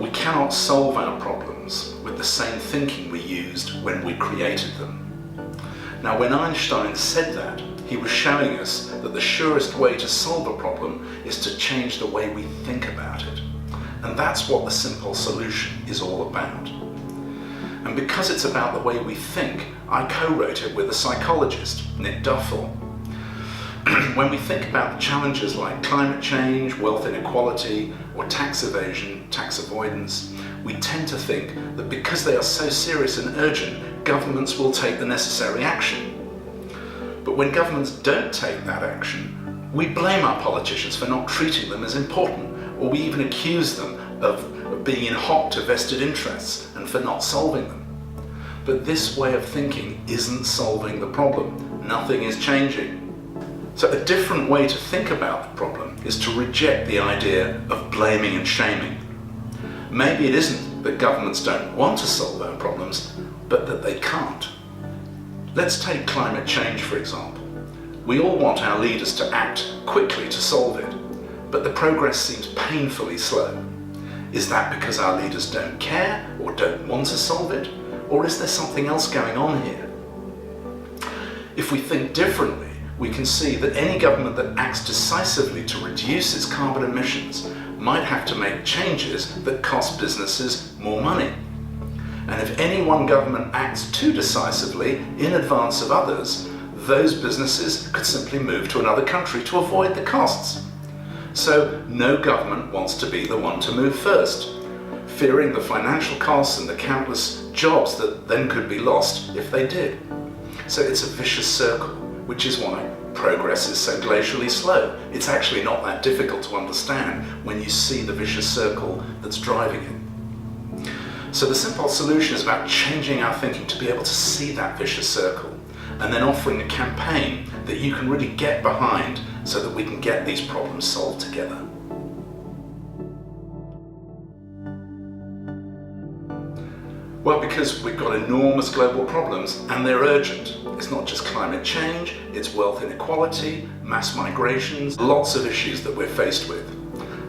We cannot solve our problems with the same thinking we used when we created them. Now, when Einstein said that, he was showing us that the surest way to solve a problem is to change the way we think about it. And that's what the simple solution is all about. And because it's about the way we think, I co-wrote it with a psychologist, Nick Duffell. When we think about the challenges like climate change, wealth inequality, or tax evasion, tax avoidance, we tend to think that because they are so serious and urgent, governments will take the necessary action. But when governments don't take that action, we blame our politicians for not treating them as important, or we even accuse them of being in hock to vested interests and for not solving them. But this way of thinking isn't solving the problem. Nothing is changing. So a different way to think about the problem is to reject the idea of blaming and shaming. Maybe it isn't that governments don't want to solve our problems, but that they can't. Let's take climate change, for example. We all want our leaders to act quickly to solve it, but the progress seems painfully slow. Is that because our leaders don't care or don't want to solve it? Or is there something else going on here? If we think differently, we can see that any government that acts decisively to reduce its carbon emissions might have to make changes that cost businesses more money. And if any one government acts too decisively in advance of others, those businesses could simply move to another country to avoid the costs. So no government wants to be the one to move first, fearing the financial costs and the countless jobs that then could be lost if they did. So it's a vicious circle, which is why progress is so glacially slow. It's actually not that difficult to understand when you see the vicious circle that's driving it. So the simple solution is about changing our thinking to be able to see that vicious circle, and then offering a campaign that you can really get behind so that we can get these problems solved together. Well, because we've got enormous global problems and they're urgent. It's not just climate change, it's wealth inequality, mass migrations, lots of issues that we're faced with.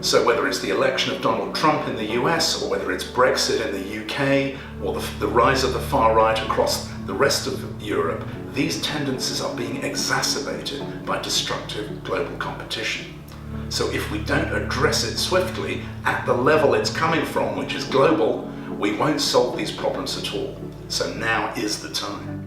So whether it's the election of Donald Trump in the US, or whether it's Brexit in the UK, or the rise of the far right across the rest of Europe, these tendencies are being exacerbated by destructive global competition. So if we don't address it swiftly at the level it's coming from, which is global, we won't solve these problems at all. So now is the time.